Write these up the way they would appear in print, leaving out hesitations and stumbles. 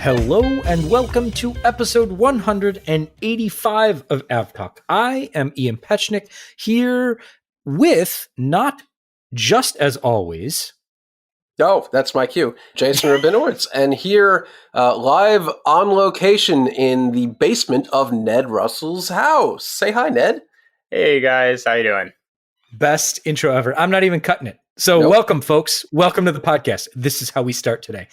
Hello and welcome to episode 185 of AvTalk. I am Ian Petchnick here with, not just as always... Oh, that's my cue. Jason Rabinowitz, and here live on location in the basement of Ned Russell's house. Say hi, Ned. Hey guys, how you doing? Best intro ever. I'm not even cutting it. So Welcome, folks. Welcome to the podcast. This is how we start today.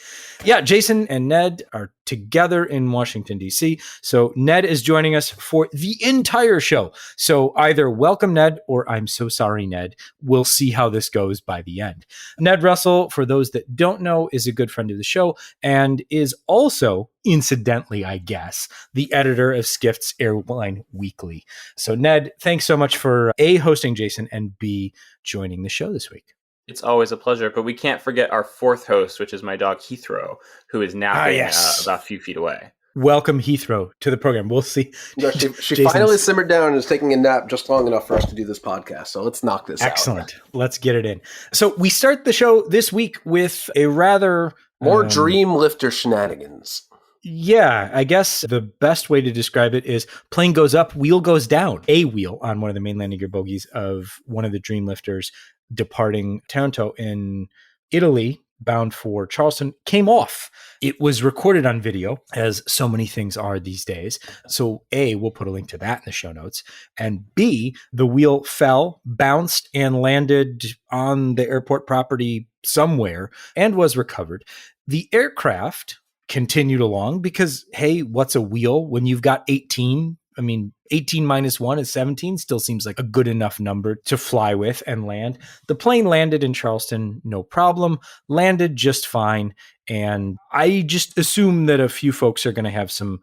Yeah, Jason and Ned are together in Washington, D.C. So Ned is joining us for the entire show. So either welcome, Ned, or I'm so sorry, Ned. We'll see how this goes by the end. Ned Russell, for those that don't know, is a good friend of the show and is also, incidentally, I guess, the editor of Skift's Airline Weekly. So Ned, thanks so much for A, hosting Jason, and B, joining the show this week. It's always a pleasure, but we can't forget our fourth host, which is my dog Heathrow, who is napping about a few feet away. Welcome, Heathrow, to the program. We'll see. No, she finally simmered down and is taking a nap just long enough for us to do this podcast. So let's knock this out. Excellent. Let's get it in. So we start the show this week with a rather... more Dreamlifter shenanigans. Yeah, I guess the best way to describe it is plane goes up, wheel goes down. A wheel on one of the main landing gear bogies of one of the Dreamlifters departing Taranto in Italy, bound for Charleston, came off. It was recorded on video, as so many things are these days. So A, we'll put a link to that in the show notes. And B, the wheel fell, bounced, and landed on the airport property somewhere and was recovered. The aircraft continued along because, hey, what's a wheel when you've got 18? I mean, 18 minus 1 is 17, still seems like a good enough number to fly with and land. The plane landed in Charleston, no problem, landed just fine. And I just assume that a few folks are going to have some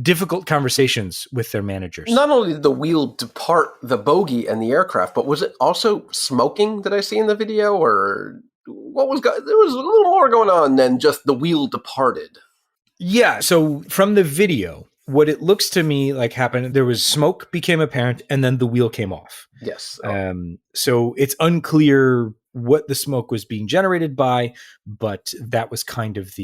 difficult conversations with their managers. Not only did the wheel depart the bogie and the aircraft, but was it also smoking that I see in the video? Or what was there was a little more going on than just the wheel departed. Yeah, so from the video, what it looks to me like happened, there was smoke became apparent, and then the wheel came off. Yes. So it's unclear what the smoke was being generated by, but that was kind of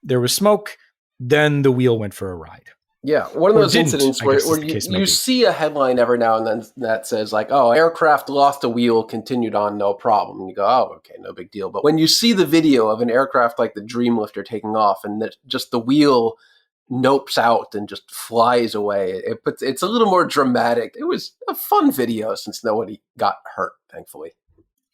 there was smoke, then the wheel went for a ride. Yeah, one of those incidents where you see a headline every now and then that says like, oh, aircraft lost a wheel, continued on, no problem. And you go, oh, okay, no big deal. But when you see the video of an aircraft like the Dreamlifter taking off and that just the wheel nopes out and just flies away, it's a little more dramatic. It was a fun video since nobody got hurt, thankfully.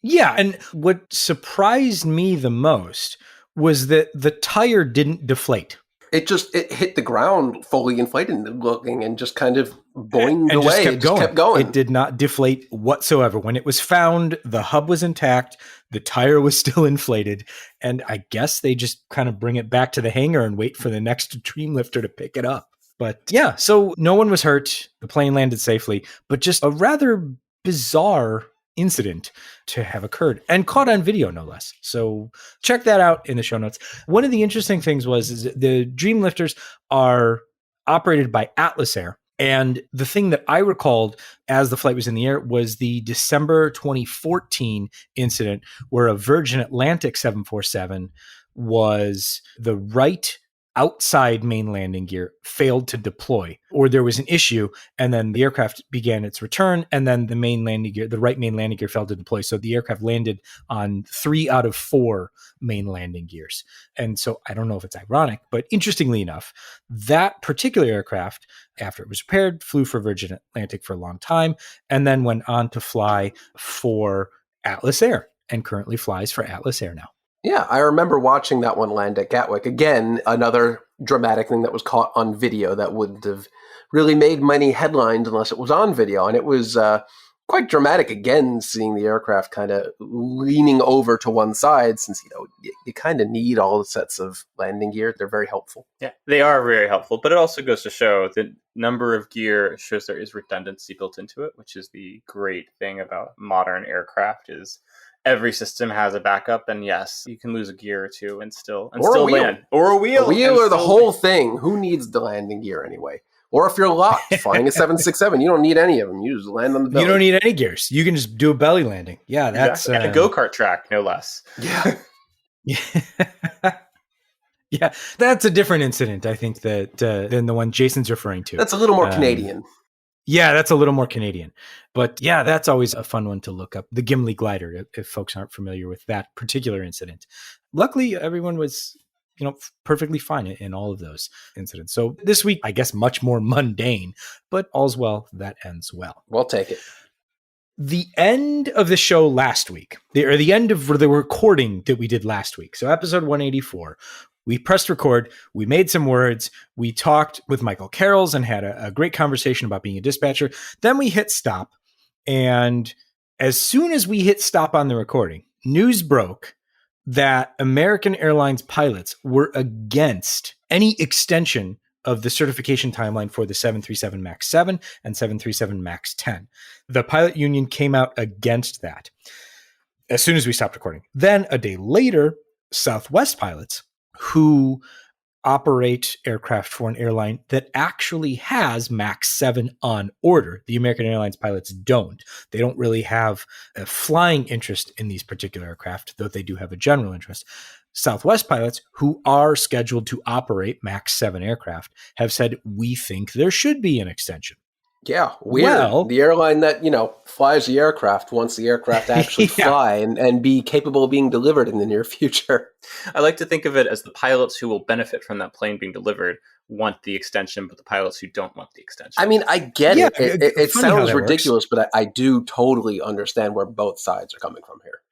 Yeah, and what surprised me the most was that the tire didn't deflate. It hit the ground fully inflated looking and just kind of boinged away. It just kept going. It did not deflate whatsoever. When it was found, the hub was intact, the tire was still inflated, and I guess they just kind of bring it back to the hangar and wait for the next Dreamlifter to pick it up. But yeah, so no one was hurt. The plane landed safely, but just a rather bizarre incident to have occurred and caught on video, no less. So check that out in the show notes. One of the interesting things is that the Dreamlifters are operated by Atlas Air. And the thing that I recalled as the flight was in the air was the December 2014 incident where a Virgin Atlantic 747 was the right outside main landing gear failed to deploy, or there was an issue, and then the aircraft began its return, and then the right main landing gear failed to deploy. So the aircraft landed on 3 out of 4 main landing gears. And so I don't know if it's ironic, but interestingly enough, that particular aircraft, after it was repaired, flew for Virgin Atlantic for a long time, and then went on to fly for Atlas Air, and currently flies for Atlas Air now. Yeah, I remember watching that one land at Gatwick. Again, another dramatic thing that was caught on video that wouldn't have really made many headlines unless it was on video. And it was quite dramatic, again, seeing the aircraft kind of leaning over to one side since, you kind of need all the sets of landing gear. They're very helpful. Yeah, they are very helpful. But it also goes to show the number of gear shows there is redundancy built into it, which is the great thing about modern aircraft is every system has a backup, and yes, you can lose a gear or two and still land. Or a wheel. A wheel or the whole thing. Who needs the landing gear anyway? Or if you're locked flying a 767, you don't need any of them. You just land on the belly. You don't need any gears. You can just do a belly landing. Yeah, that's... And a go-kart track, no less. Yeah. Yeah, that's a different incident, I think, that than the one Jason's referring to. That's a little more Canadian. Yeah, that's a little more Canadian. But yeah, that's always a fun one to look up. The Gimli glider, if folks aren't familiar with that particular incident. Luckily, everyone was, perfectly fine in all of those incidents. So this week, I guess, much more mundane, but all's well that ends well. We'll take it. The end of the show last week, or the end of the recording that we did last week. So episode 184, we pressed record, we made some words, we talked with Michael Carrolls and had a great conversation about being a dispatcher. Then we hit stop. And as soon as we hit stop on the recording, news broke that American Airlines pilots were against any extension of the certification timeline for the 737 MAX 7 and 737 MAX 10. The pilot union came out against that as soon as we stopped recording. Then a day later, Southwest pilots, who operate aircraft for an airline that actually has MAX 7 on order. The American Airlines pilots don't. They don't really have a flying interest in these particular aircraft, though they do have a general interest. Southwest pilots, who are scheduled to operate MAX 7 aircraft, have said, we think there should be an extension. Yeah, weird. Well, the airline that, flies the aircraft wants the aircraft to actually fly and be capable of being delivered in the near future. I like to think of it as the pilots who will benefit from that plane being delivered want the extension, but the pilots who don't want the extension. I mean, I get it. It sounds ridiculous, but I do totally understand where both sides are coming from here.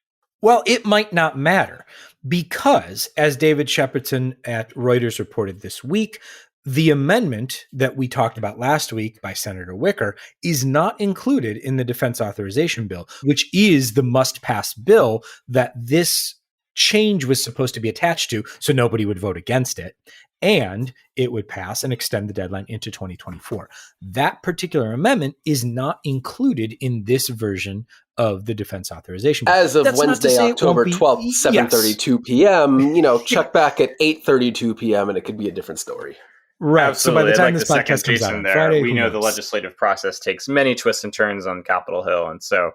Well, it might not matter because, as David Shepardson at Reuters reported this week, the amendment that we talked about last week by Senator Wicker is not included in the Defense Authorization Bill, which is the must-pass bill that this change was supposed to be attached to, so nobody would vote against it, and it would pass and extend the deadline into 2024. That particular amendment is not included in this version of the Defense Authorization Bill. As of Wednesday, October 12th, 7:32 p.m., check back at 8:32 p.m. and it could be a different story. Right. Absolutely. So by the time like this podcast comes out on Friday, we know the legislative process takes many twists and turns on Capitol Hill. And so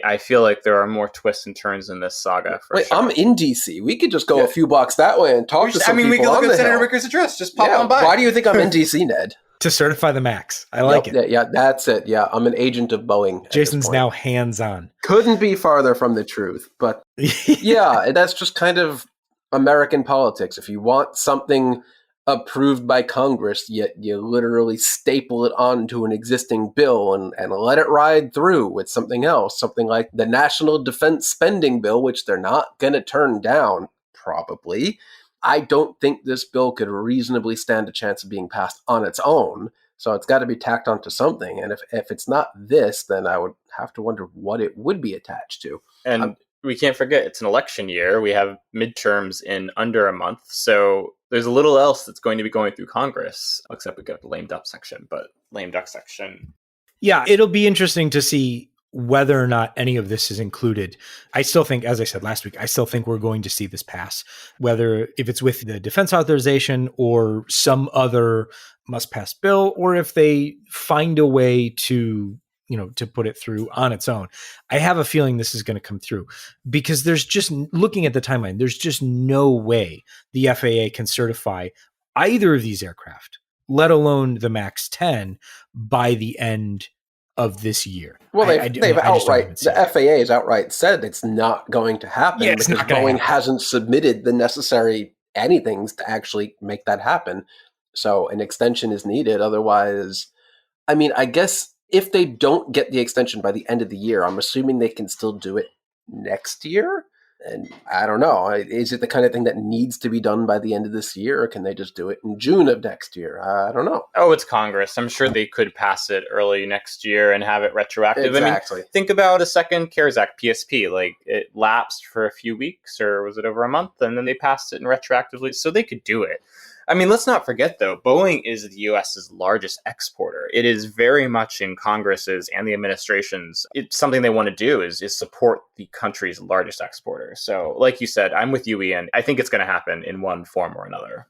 I feel like there are more twists and turns in this saga. Wait, sure. I'm in D.C. We could just go a few blocks that way and talk to some people. We could look at Senator Wicker's address. Just pop on by. Why do you think I'm in D.C., Ned? To certify the MAX. I like it. Yeah, that's it. Yeah, I'm an agent of Boeing. Jason's now hands-on. Couldn't be farther from the truth. But yeah, that's just kind of American politics. If you want something approved by Congress, yet you literally staple it onto an existing bill and let it ride through with something else, something like the National Defense Spending Bill, which they're not going to turn down, probably. I don't think this bill could reasonably stand a chance of being passed on its own, so it's got to be tacked onto something. And if it's not this, then I would have to wonder what it would be attached to. And we can't forget, it's an election year. We have midterms in under a month, so there's a little else that's going to be going through Congress, except we got the lame duck section, but lame duck section. Yeah, it'll be interesting to see whether or not any of this is included. I still think, as I said last week, I still think we're going to see this pass, whether if it's with the defense authorization or some other must-pass bill, or if they find a way to put it through on its own. I have a feeling this is going to come through because there's just, looking at the timeline, there's just no way the FAA can certify either of these aircraft, let alone the MAX 10, by the end of this year. Well, the FAA has outright said it's not going to happen because Boeing hasn't submitted the necessary anythings to actually make that happen. So an extension is needed. Otherwise, I mean, I guess if they don't get the extension by the end of the year, I'm assuming they can still do it next year. And I don't know. Is it the kind of thing that needs to be done by the end of this year, or can they just do it in June of next year? I don't know. Oh, it's Congress. I'm sure they could pass it early next year and have it retroactive. Exactly. I mean, think about the second CARES Act, PSP. Like, it lapsed for a few weeks, or was it over a month? And then they passed it retroactively, so they could do it. I mean, let's not forget, though, Boeing is the U.S.'s largest exporter. It is very much in Congress's and the administration's. It's something they want to do is support the country's largest exporter. So, like you said, I'm with you, Ian. I think it's going to happen in one form or another.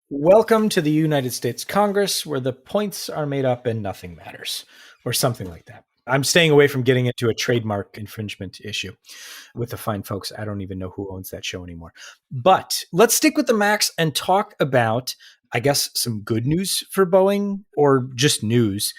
Welcome to the United States Congress, where the points are made up and nothing matters, or something like that. I'm staying away from getting into a trademark infringement issue with the fine folks. I don't even know who owns that show anymore. But let's stick with the MAX and talk about, I guess, some good news for Boeing, or just news.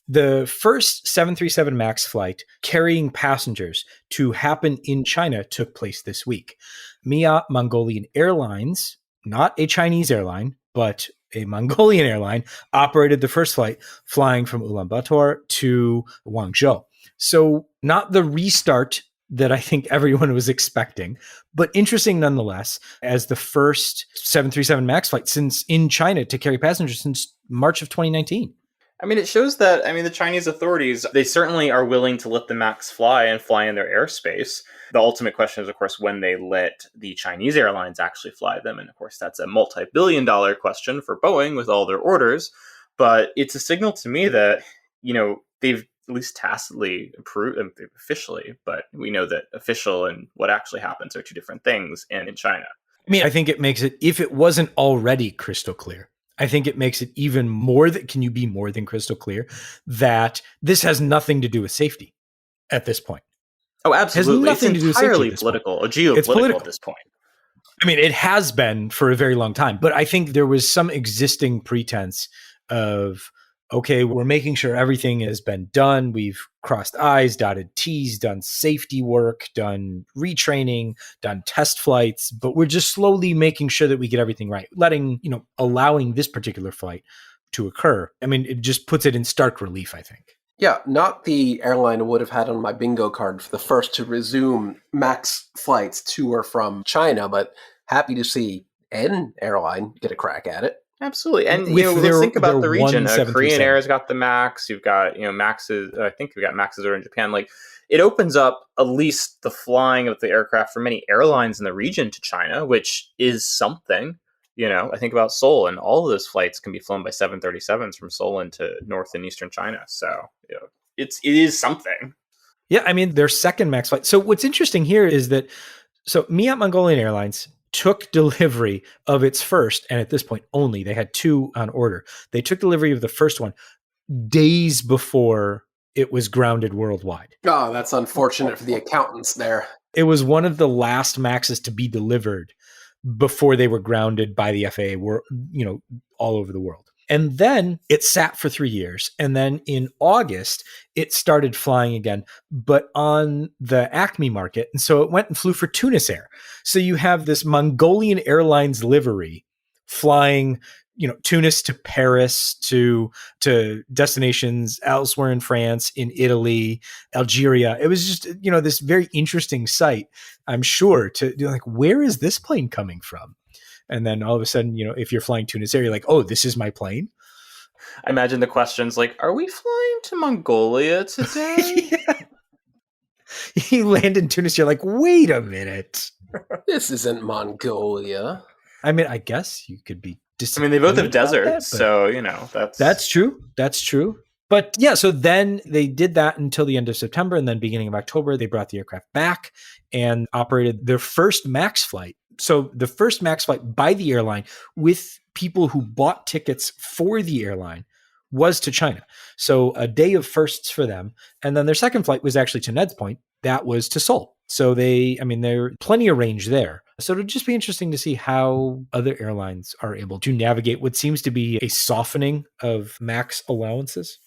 The first 737 MAX flight carrying passengers to happen in China took place this week. Mia Mongolian Airlines, not a Chinese airline, but a Mongolian airline, operated the first flight flying from Ulaanbaatar to Guangzhou. So not the restart that I think everyone was expecting, but interesting nonetheless, as the first 737 MAX flight since in China to carry passengers since March of 2019. I mean, it shows that, the Chinese authorities, they certainly are willing to let the MAX fly and fly in their airspace. The ultimate question is, of course, when they let the Chinese airlines actually fly them. And of course, that's a multi-billion-dollar question for Boeing with all their orders. But it's a signal to me that, they've at least tacitly approved, officially, but we know that official and what actually happens are two different things in China. I mean, I think it makes it, if it wasn't already crystal clear, I think it makes it even more that, can you be more than crystal clear, that this has nothing to do with safety at this point. Oh, absolutely. It has nothing to do with safety entirely political, or geopolitical at this point. I mean, it has been for a very long time, but I think there was some existing pretense of, okay, we're making sure everything has been done. We've crossed I's, dotted T's, done safety work, done retraining, done test flights, but we're just slowly making sure that we get everything right. Allowing this particular flight to occur. I mean, it just puts it in stark relief, I think. Yeah, not the airline I would have had on my bingo card for the first to resume MAX flights to or from China, but happy to see an airline get a crack at it. Absolutely. And, let's think about the region. Korean Air's got the MAX. You've got, Maxes. I think we've got Maxes over in Japan. Like, it opens up at least the flying of the aircraft for many airlines in the region to China, which is something. I think about Seoul, and all of those flights can be flown by 737s from Seoul into North and Eastern China. So, it is something. Yeah, I mean, their second MAX flight. So what's interesting here is that, Mia Mongolian Airlines took delivery of its first, and at this point only, they had two on order. They took delivery of the first one days before it was grounded worldwide. Oh, that's unfortunate for the accountants there. It was one of the last MAXs to be delivered before they were grounded by the FAA, all over the world. And then it sat for 3 years. And then in August, it started flying again, but on the Acme market. And so it went and flew for Tunis Air. So you have this Mongolian Airlines livery flying, Tunis to Paris, to destinations elsewhere in France, in Italy, Algeria. It was just, this very interesting sight, I'm sure, to like, where is this plane coming from? And then all of a sudden, if you're flying Tunis Air, you're like, oh, this is my plane. I imagine the questions like, are we flying to Mongolia today? Yeah. You land in Tunis, you're like, wait a minute. This isn't Mongolia. I mean, I guess you could be they both have deserts, so, That's true. That's true. But yeah, so then they did that until the end of September, and then beginning of October, they brought the aircraft back and operated their first MAX flight. So the first MAX flight by the airline with people who bought tickets for the airline was to China. So a day of firsts for them. And then their second flight was actually, to Ned's point, that was to Seoul. So there's plenty of range there. So it'll just be interesting to see how other airlines are able to navigate what seems to be a softening of MAX allowances.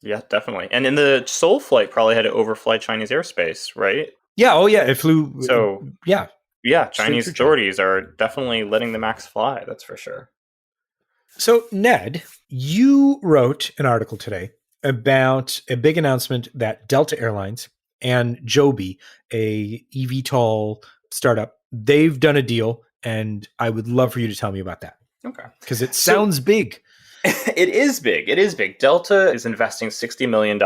Yeah, definitely. And in the Seoul flight, probably had to overfly Chinese airspace, right? Yeah. Oh, yeah. It flew. So, yeah. Yeah, Chinese authorities are definitely letting the MAX fly. That's for sure. So, Ned, you wrote an article today about a big announcement that Delta Airlines and Joby, a eVTOL startup, they've done a deal, and I would love for you to tell me about that. Okay. Because it sounds big. It is big. It is big. Delta is investing $60 million,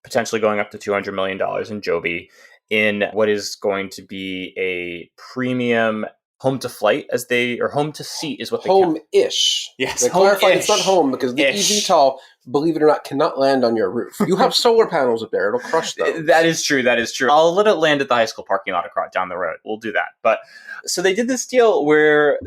potentially going up to $200 million in Joby, in what is going to be a premium home to flight, home to seat is what they home-ish. Yes, they clarified it's not home because the eVTOL, believe it or not, cannot land on your roof. You have solar panels up there; it'll crush them. That is true. I'll let it land at the high school parking lot across down the road. We'll do that. But so they did this deal where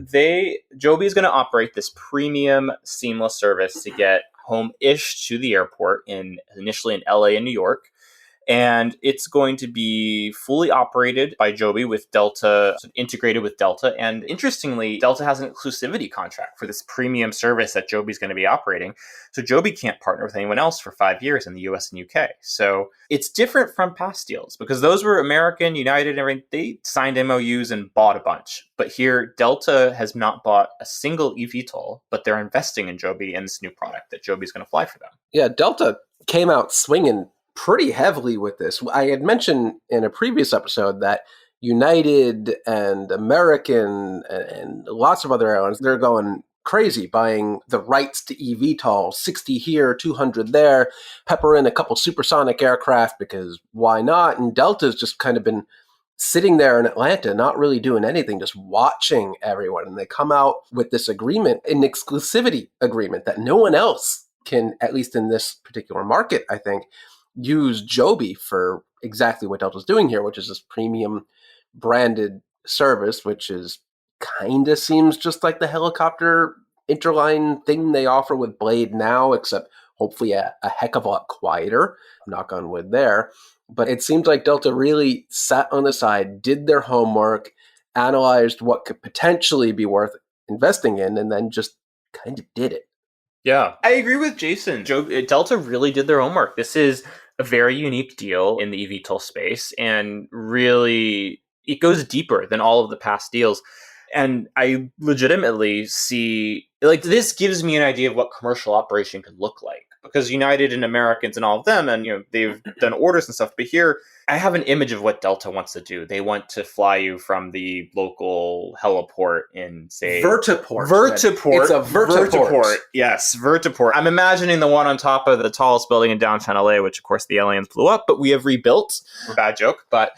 Joby is going to operate this premium seamless service to get home-ish to the airport initially in LA and New York. And it's going to be fully operated by Joby with Delta, integrated with Delta. And interestingly, Delta has an exclusivity contract for this premium service that Joby's going to be operating. So Joby can't partner with anyone else for 5 years in the US and UK. So it's different from past deals because those were American, United, and everything. They signed MOUs and bought a bunch. But here, Delta has not bought a single eVTOL, but they're investing in Joby and this new product that Joby's going to fly for them. Yeah, Delta came out swinging pretty heavily with this. I had mentioned in a previous episode that United and American and lots of other airlines, they're going crazy buying the rights to eVTOL, 60 here, 200 there, pepper in a couple supersonic aircraft because why not? And Delta's just kind of been sitting there in Atlanta, not really doing anything, just watching everyone. And they come out with this agreement, an exclusivity agreement that no one else can, at least in this particular market, I think, use Joby for exactly what Delta's doing here, which is this premium branded service, which is kind of seems just like the helicopter interline thing they offer with Blade now, except hopefully a heck of a lot quieter, knock on wood there. But it seems like Delta really sat on the side, did their homework, analyzed what could potentially be worth investing in, and then just kind of did it. Yeah, I agree with Jason. Delta really did their homework. This is a very unique deal in the eVTOL space, and really, it goes deeper than all of the past deals. And I legitimately see, like, this gives me an idea of what commercial operation could look like. Because United and Americans and all of them, and they've done orders and stuff. But here, I have an image of what Delta wants to do. They want to fly you from the local heliport in, say, Vertiport. It's a vertiport. Yes, vertiport. I'm imagining the one on top of the tallest building in downtown LA, which of course the aliens blew up, but we have rebuilt. Bad joke, but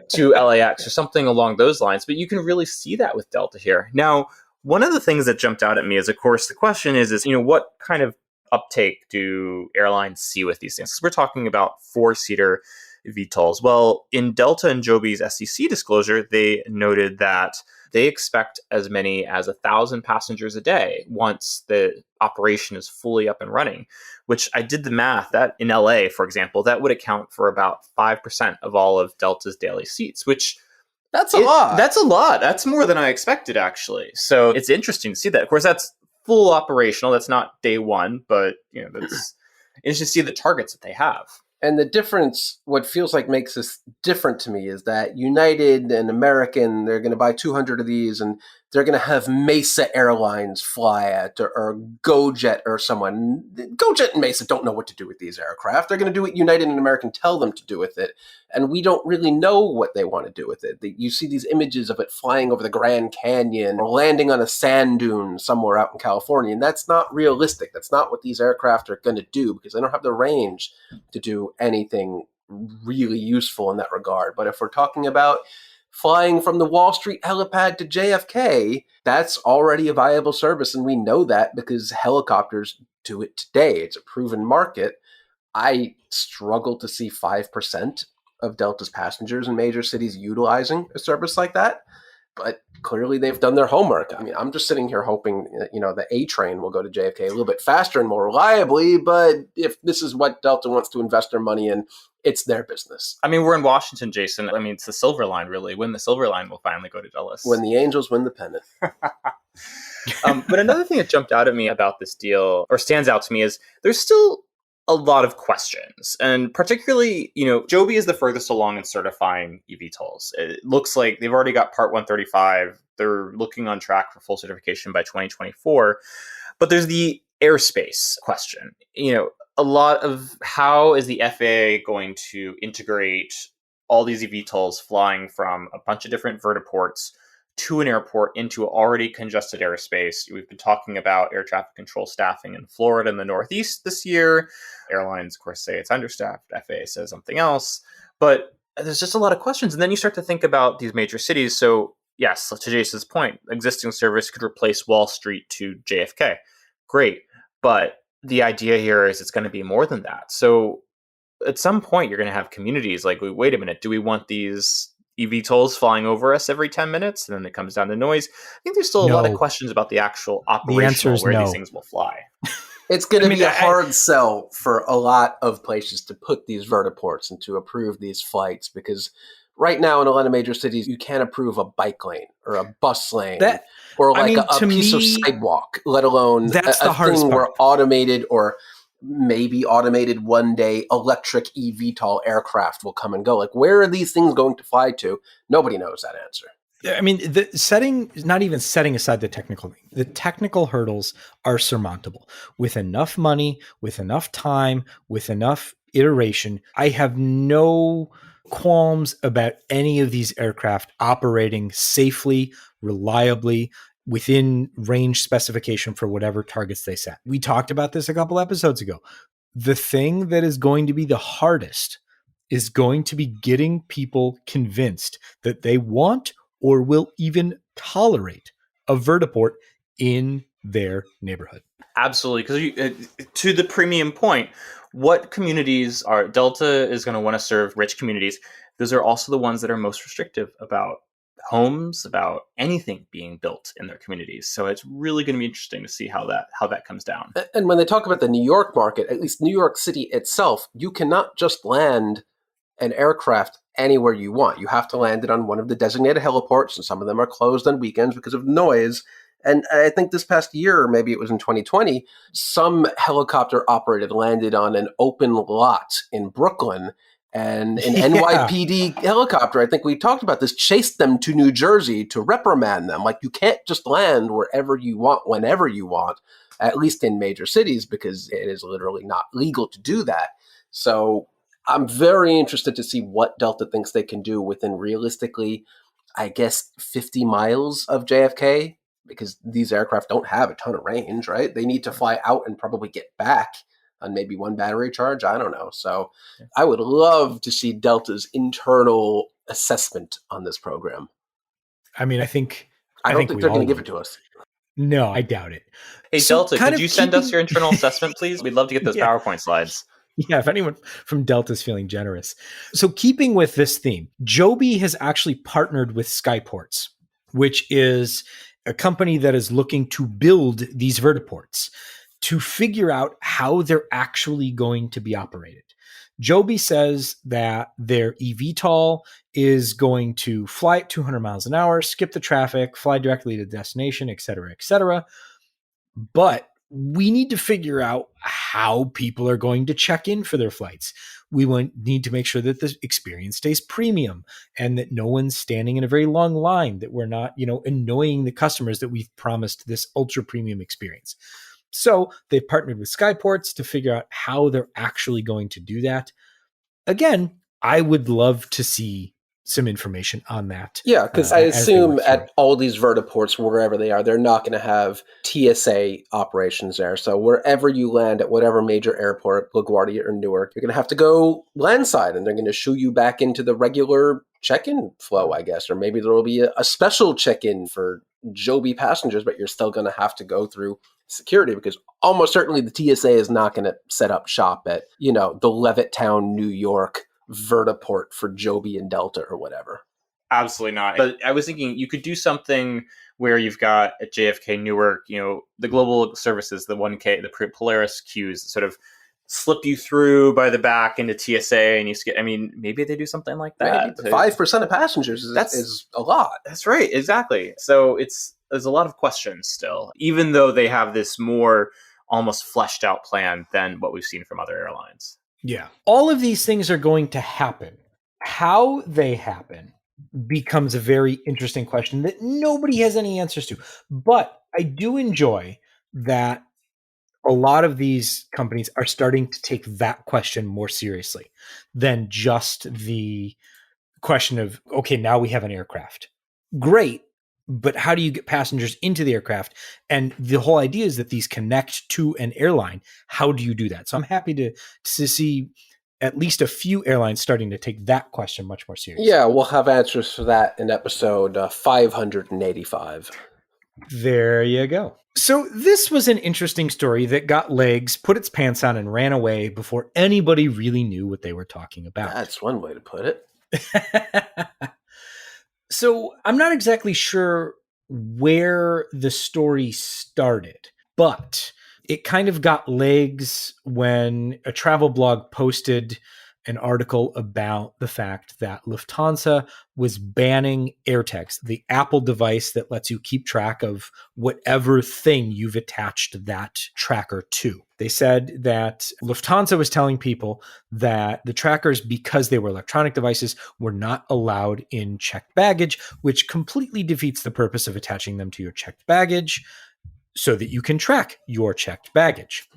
to LAX or something along those lines. But you can really see that with Delta here. Now, one of the things that jumped out at me is, of course, the question is what kind of uptake do airlines see with these things? Because we're talking about 4-seater eVTOLs. Well, in Delta and Joby's SEC disclosure, they noted that they expect as many as 1,000 passengers a day once the operation is fully up and running, which I did the math that in LA, for example, that would account for about 5% of all of Delta's daily seats, which that's a lot. That's a lot. That's more than I expected, actually. So it's interesting to see that. Of course, that's full operational. That's not day one, but that's interesting to see the targets that they have. And the difference, what feels like makes this different to me, is that United and American, they're going to buy 200 of these, and they're going to have Mesa Airlines fly it, or GoJet or someone. GoJet and Mesa don't know what to do with these aircraft. They're going to do what United and American tell them to do with it, and we don't really know what they want to do with it. You see these images of it flying over the Grand Canyon or landing on a sand dune somewhere out in California, and that's not realistic. That's not what these aircraft are going to do, because they don't have the range to do anything really useful in that regard. But if we're talking about flying from the Wall Street helipad to JFK, that's already a viable service, and we know that because helicopters do it today. It's a proven market. I struggle to see 5% of Delta's passengers in major cities utilizing a service like that, but clearly they've done their homework. I mean, I'm just sitting here hoping, the A train will go to JFK a little bit faster and more reliably, but if this is what Delta wants to invest their money in, it's their business. I mean, we're in Washington, Jason. I mean, it's the Silver Line, really. When the Silver Line will finally go to Dulles. When the Angels win the pennant. But another thing that jumped out at me about this deal, or stands out to me, is there's still a lot of questions. And particularly, Joby is the furthest along in certifying eVTOLs. It looks like they've already got Part 135. They're looking on track for full certification by 2024. But there's the airspace question. A lot of how is the FAA going to integrate all these eVTOLs flying from a bunch of different vertiports to an airport into already congested airspace. We've been talking about air traffic control staffing in Florida and the Northeast this year. Airlines, of course, say it's understaffed. FAA says something else. But there's just a lot of questions. And then you start to think about these major cities. So yes, to Jason's point, existing service could replace Wall Street to JFK. Great. But the idea here is it's going to be more than that. So at some point, you're going to have communities like, wait a minute, do we want these eVTOLs flying over us every 10 minutes? And then it comes down to noise. I think there's still a lot of questions about the actual operation where these things will fly. It's going to be a hard sell for a lot of places to put these vertiports and to approve these flights, because right now in a lot of major cities, you can't approve a bike lane or a bus lane or like a piece of sidewalk, let alone a thing where automated or maybe automated one day electric eVTOL aircraft will come and go. Like, where are these things going to fly to? Nobody knows that answer. I mean, not even setting aside the technical hurdles are surmountable with enough money, with enough time, with enough iteration. I have no qualms about any of these aircraft operating safely, reliably, within range specification for whatever targets they set. We talked about this a couple episodes ago. The thing that is going to be the hardest is going to be getting people convinced that they want or will even tolerate a vertiport in their neighborhood. Absolutely. Because to the premium point, what communities are Delta is going to want to serve rich communities. Those are also the ones that are most restrictive about homes, about anything being built in their communities. So it's really going to be interesting to see how that comes down. And when they talk about the New York market, at least New York City itself, you cannot just land an aircraft anywhere you want. You have to land it on one of the designated heliports, and some of them are closed on weekends because of noise. And I think this past year, or maybe it was in 2020, some helicopter operated landed on an open lot in Brooklyn, and an NYPD helicopter, I think we talked about this, chased them to New Jersey to reprimand them. Like, you can't just land wherever you want, whenever you want, at least in major cities, because it is literally not legal to do that. So I'm very interested to see what Delta thinks they can do within realistically, I guess, 50 miles of JFK, because these aircraft don't have a ton of range, right? They need to fly out and probably get back on maybe one battery charge. I don't know. So I would love to see Delta's internal assessment on this program. I mean, I don't think they're going to give it to us. No, I doubt it. Hey, so Delta, could you send us your internal assessment, please? We'd love to get those PowerPoint slides. Yeah, if anyone from Delta is feeling generous. So keeping with this theme, Joby has actually partnered with Skyports, which is a company that is looking to build these vertiports to figure out how they're actually going to be operated. Joby says that their eVTOL is going to fly at 200 miles an hour, skip the traffic, fly directly to the destination, et cetera, et cetera. But we need to figure out how people are going to check in for their flights. We need to make sure that the experience stays premium and that no one's standing in a very long line, that we're not, annoying the customers, that we've promised this ultra premium experience. So they've partnered with Skyports to figure out how they're actually going to do that. Again, I would love to see some information on that. Yeah, because I assume at all these vertiports, wherever they are, they're not going to have TSA operations there. So wherever you land at whatever major airport, LaGuardia or Newark, you're going to have to go landside, and they're going to shoo you back into the regular check-in flow, I guess. Or maybe there will be a special check-in for Joby passengers, but you're still going to have to go through security, because almost certainly the TSA is not going to set up shop at, the Levittown, New York vertiport for Joby and Delta or whatever. Absolutely not. But I was thinking you could do something where you've got at JFK, Newark, the global services, the 1K, the Polaris queues sort of slip you through by the back into TSA, and maybe they do something like that. 5% of passengers is a lot. That's right. Exactly. So there's a lot of questions still, even though they have this more almost fleshed out plan than what we've seen from other airlines. Yeah. All of these things are going to happen. How they happen becomes a very interesting question that nobody has any answers to. But I do enjoy that a lot of these companies are starting to take that question more seriously than just the question of, okay, now we have an aircraft. Great. But how do you get passengers into the aircraft? And the whole idea is that these connect to an airline. How do you do that? So I'm happy to see at least a few airlines starting to take that question much more seriously. Yeah, we'll have answers for that in episode 585. There you go. So this was an interesting story that got legs, put its pants on, and ran away before anybody really knew what they were talking about. That's one way to put it. So I'm not exactly sure where the story started, but It kind of got legs when a travel blog posted an article about the fact that Lufthansa was banning AirTags, the Apple device that lets you keep track of whatever thing you've attached that tracker to. They said that Lufthansa was telling people that the trackers, because they were electronic devices, were not allowed in checked baggage, which completely defeats the purpose of attaching them to your checked baggage so that you can track your checked baggage.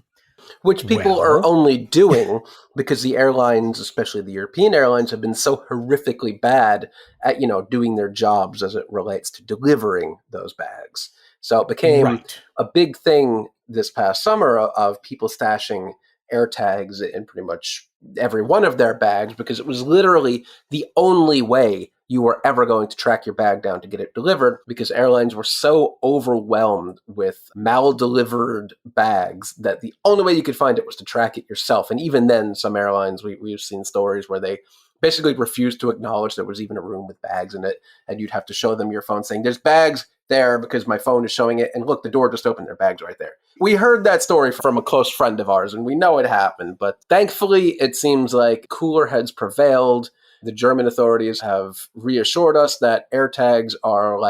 Which people are only doing because the airlines, especially the European airlines, have been so horrifically bad at, doing their jobs as it relates to delivering those bags. So it became a big thing this past summer of people stashing AirTags in pretty much every one of their bags because it was literally the only way you were ever going to track your bag down to get it delivered because airlines were so overwhelmed with mal-delivered bags that the only way you could find it was to track it yourself. And even then, some airlines, we've seen stories where they basically refused to acknowledge there was even a room with bags in it, and you'd have to show them your phone saying, there's bags there because my phone is showing it, and look, the door just opened, their bag's right there. We heard that story from a close friend of ours, and we know it happened, but thankfully it seems like cooler heads prevailed. The German authorities have reassured us that AirTags are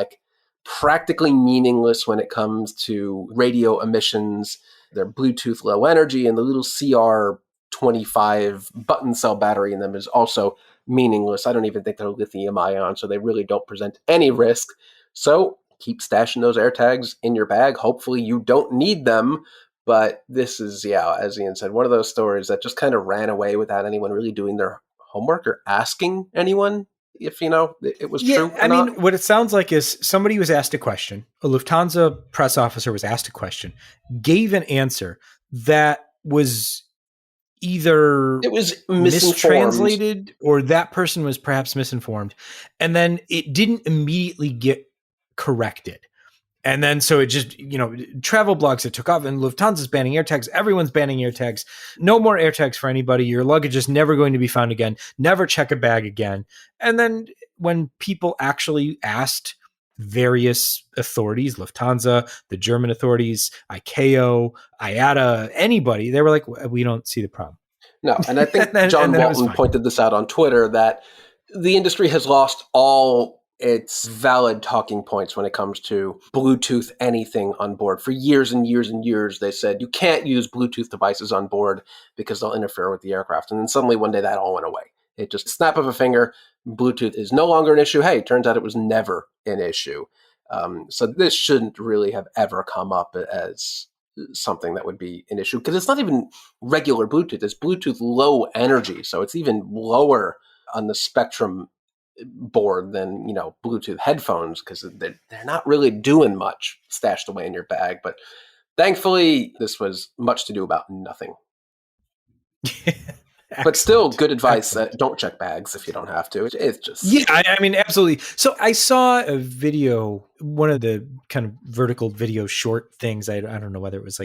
practically meaningless when it comes to radio emissions. They're Bluetooth low energy, and the little CR25 button cell battery in them is also meaningless. I don't even think they're lithium ion, so they really don't present any risk. So keep stashing those AirTags in your bag. Hopefully you don't need them. But this is, as Ian said, one of those stories that just kind of ran away without anyone really doing their homework or asking anyone if, it was true or not. Mean, what it sounds like is somebody was asked a question. A Lufthansa press officer was asked a question, gave an answer that was either it was mistranslated or that person was perhaps misinformed. And then it didn't immediately get corrected. And then so it just, travel blogs that took off, and Lufthansa's banning AirTags. Everyone's banning AirTags. No more AirTags for anybody. Your luggage is never going to be found again. Never check a bag again. And then when people actually asked various authorities, Lufthansa, the German authorities, ICAO, IATA, anybody, they were like, we don't see the problem. No, and I think John Walton pointed this out on Twitter that the industry has lost all its valid talking points when it comes to Bluetooth anything on board. For years and years and years, they said you can't use Bluetooth devices on board because they'll interfere with the aircraft. And then suddenly one day that all went away. It just snap of a finger, Bluetooth is no longer an issue. Hey, turns out it was never an issue. So this shouldn't really have ever come up as something that would be an issue because it's not even regular Bluetooth. It's Bluetooth low energy. So it's even lower on the spectrum board than Bluetooth headphones because they're not really doing much stashed away in your bag. But thankfully, this was much to do about nothing. But still, good advice. Don't check bags if you don't have to. It's just I mean, absolutely. So I saw a video, one of the kind of vertical video short things. I don't know whether it was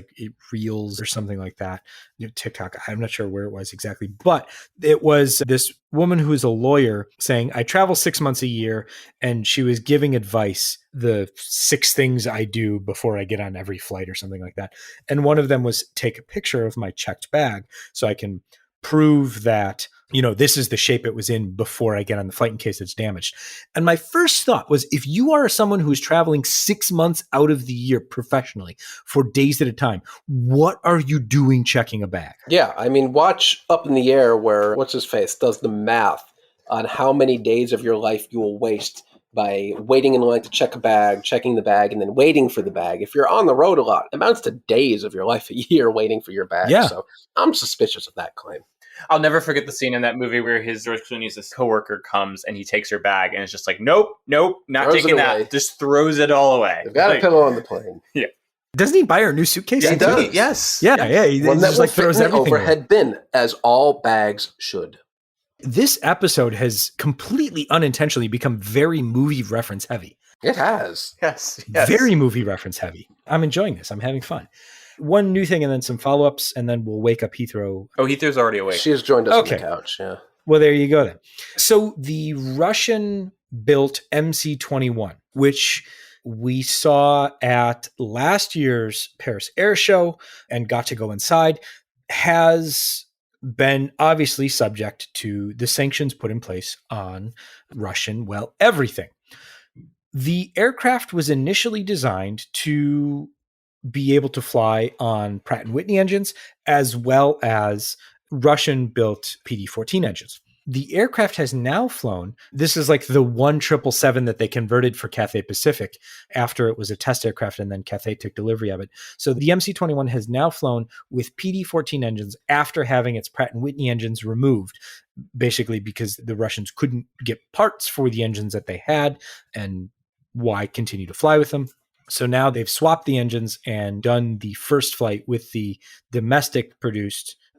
Reels or something like that. TikTok. I'm not sure where it was exactly, but it was this woman who is a lawyer saying, "I travel 6 months a year," and she was giving advice. The 6 things I do before I get on every flight or something like that. And one of them was take a picture of my checked bag so I can prove that, this is the shape it was in before I get on the flight in case it's damaged. And my first thought was, if you are someone who's traveling 6 months out of the year professionally for days at a time, what are you doing checking a bag? Yeah, I mean, watch Up in the Air where what's-his-face does the math on how many days of your life you will waste by waiting in line to check a bag, checking the bag, and then waiting for the bag. If you're on the road a lot, it amounts to days of your life a year waiting for your bag. Yeah. So I'm suspicious of that claim. I'll never forget the scene in that movie where George Clooney's coworker comes and he takes her bag and it's just like, nope, not throws taking that. Just throws it all away. They've got a pillow on the plane. Yeah. Doesn't he buy her a new suitcase? Yeah, he does. Yes. Yeah. He one just that throws everything overhead bin, as all bags should. This episode has completely unintentionally become very movie reference heavy. It has. Yes. Very movie reference heavy. I'm enjoying this. I'm having fun. One new thing and then some follow-ups, and then we'll wake up Heathrow. Oh, Heathrow's already awake. She has joined us on the couch, yeah. Well, there you go then. So the Russian-built MC-21, which we saw at last year's Paris Air Show and got to go inside has been obviously subject to the sanctions put in place on Russian, well, everything. The aircraft was initially designed to be able to fly on Pratt & Whitney engines as well as Russian-built PD-14 engines. The aircraft has now flown. This is like the 777 that they converted for Cathay Pacific after it was a test aircraft and then Cathay took delivery of it. So the MC-21 has now flown with PD-14 engines after having its Pratt & Whitney engines removed, basically because the Russians couldn't get parts for the engines that they had, and why continue to fly with them? So now they've swapped the engines and done the first flight with the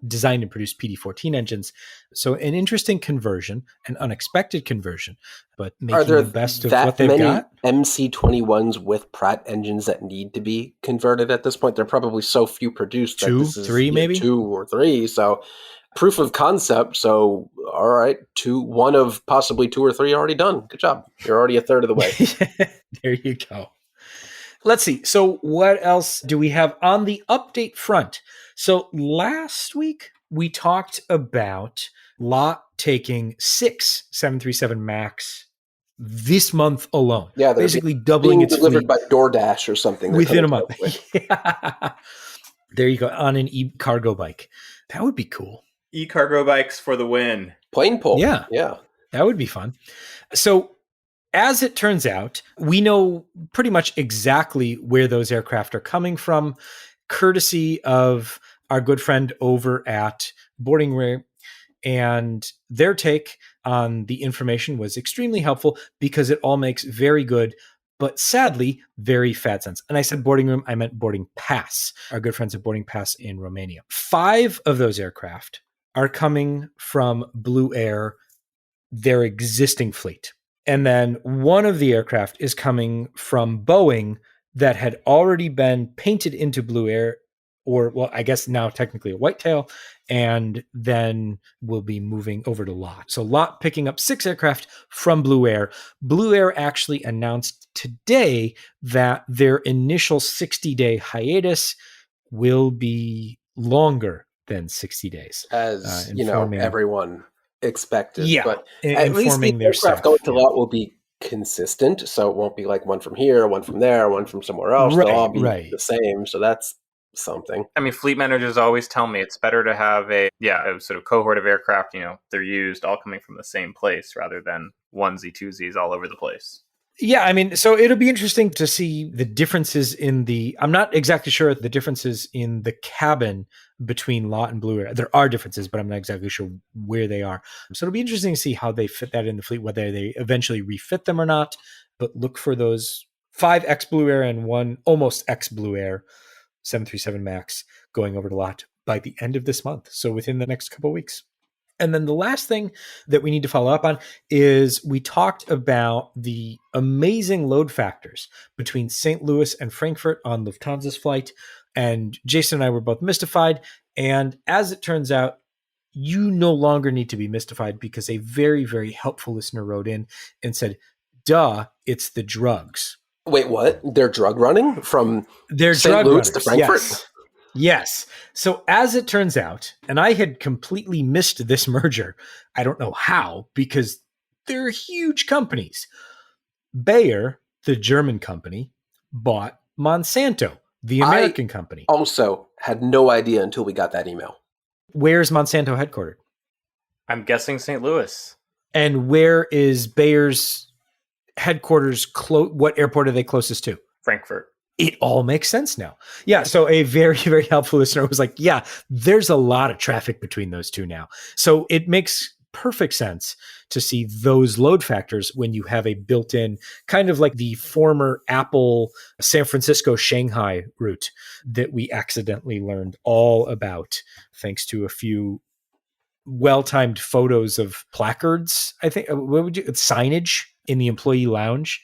designed and produced PD-14 engines. So an interesting conversion, an unexpected conversion, but making the best of what they've got. MC-21s with Pratt engines that need to be converted at this point? There are probably so few produced. Maybe 2 or 3. So proof of concept. So, all right, 1 of possibly 2 or 3 already done. Good job. You're already a third of the way. There you go. Let's see. So what else do we have on the update front? So last week we talked about LOT taking 6 737 MAX this month alone. Yeah, basically doubling its delivered fleet by DoorDash or something within a month. There you go, on an e-cargo bike. That would be cool. E-cargo bikes for the win. Plane pull. Yeah. That would be fun. So as it turns out, we know pretty much exactly where those aircraft are coming from, courtesy of our good friend over at Boarding Room. And their take on the information was extremely helpful because it all makes very good, but sadly, very fat sense. And I said boarding room, I meant boarding pass. Our good friends at Boarding Pass in Romania. 5 of those aircraft are coming from Blue Air, their existing fleet. And then 1 of the aircraft is coming from Boeing that had already been painted into Blue Air, or, well, I guess now technically a whitetail, and then will be moving over to LOT. So LOT picking up 6 aircraft from Blue Air. Blue Air actually announced today that their initial 60-day hiatus will be longer than 60 days. As, everyone expected. Yeah, but at least the aircraft going to LOT will be consistent, so it won't be like one from here, one from there, one from somewhere else. They'll all be the same, so that's something. I mean, fleet managers always tell me it's better to have a sort of cohort of aircraft, they're used all coming from the same place rather than onesie twosies all over the place. Yeah, I mean, so it'll be interesting to see the differences I'm not exactly sure the differences in the cabin between LOT and Blue Air. There are differences, but I'm not exactly sure where they are. So it'll be interesting to see how they fit that in the fleet, whether they eventually refit them or not. But look for those 5 ex-Blue Air and 1 almost ex-Blue Air 737 MAX going over to LOT by the end of this month. So within the next couple of weeks. And then the last thing that we need to follow up on is we talked about the amazing load factors between St. Louis and Frankfurt on Lufthansa's flight. And Jason and I were both mystified. And as it turns out, you no longer need to be mystified because a very, very helpful listener wrote in and said, duh, it's the drugs. Wait, what? They're drug running from St. Louis to Frankfurt? Yes. So as it turns out, and I had completely missed this merger, I don't know how, because they're huge companies. Bayer, the German company, bought Monsanto, the American company. Also had no idea until we got that email. Where's Monsanto headquartered? I'm guessing St. Louis. And where is Bayer's headquarters? What airport are they closest to? Frankfurt. It all makes sense now. Yeah. So a very, very helpful listener was like, yeah, there's a lot of traffic between those two now. So it makes perfect sense to see those load factors when you have a built-in, kind of like the former Apple San Francisco Shanghai route that we accidentally learned all about thanks to a few well-timed photos of placards. I think signage in the employee lounge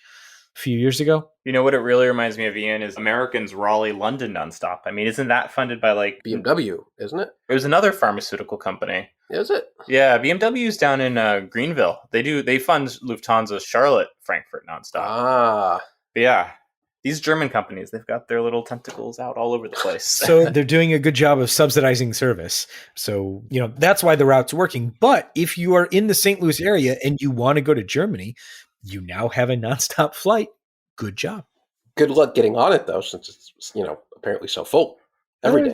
a few years ago. You know what it really reminds me of, Ian, is American's Raleigh London nonstop. I mean, isn't that funded by like BMW, isn't it? It was another pharmaceutical company. Is it? Yeah, BMW's down in Greenville. They fund Lufthansa Charlotte Frankfurt nonstop. Ah. But yeah, These German companies, they've got their little tentacles out all over the place. So they're doing a good job of subsidizing service. So, that's why the route's working. But if you are in the St. Louis area and you want to go to Germany, you now have a nonstop flight. Good job. Good luck getting on it, though, since it's, apparently so full every day.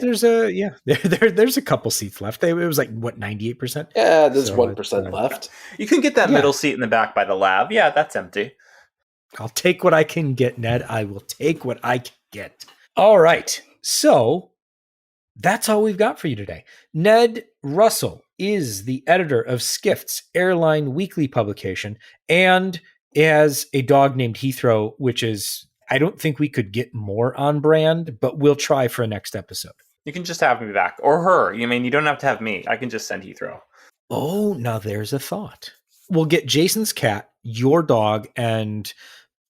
There's a couple seats left. It was 98%? Yeah, there's 1% left. You can get that middle seat in the back by the lab. Yeah, that's empty. I'll take what I can get, Ned. I will take what I can get. All right. So that's all we've got for you today. Ned Russell is the editor of Skift's Airline Weekly publication and has a dog named Heathrow, which is, I don't think we could get more on brand, but we'll try for a next episode. You can just have me back. Or her. You don't have to have me. I can just send Heathrow. Oh, now there's a thought. We'll get Jason's cat, your dog, and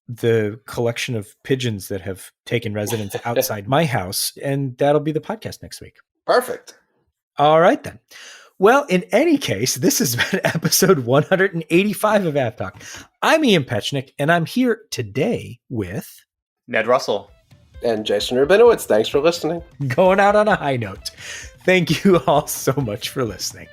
the collection of pigeons that have taken residence outside my house, and that'll be the podcast next week. Perfect. All right, then. Well, in any case, this has been episode 185 of AvTalk. I'm Ian Petchnick, and I'm here today with Ned Russell and Jason Rabinowitz. Thanks for listening. Going out on a high note. Thank you all so much for listening.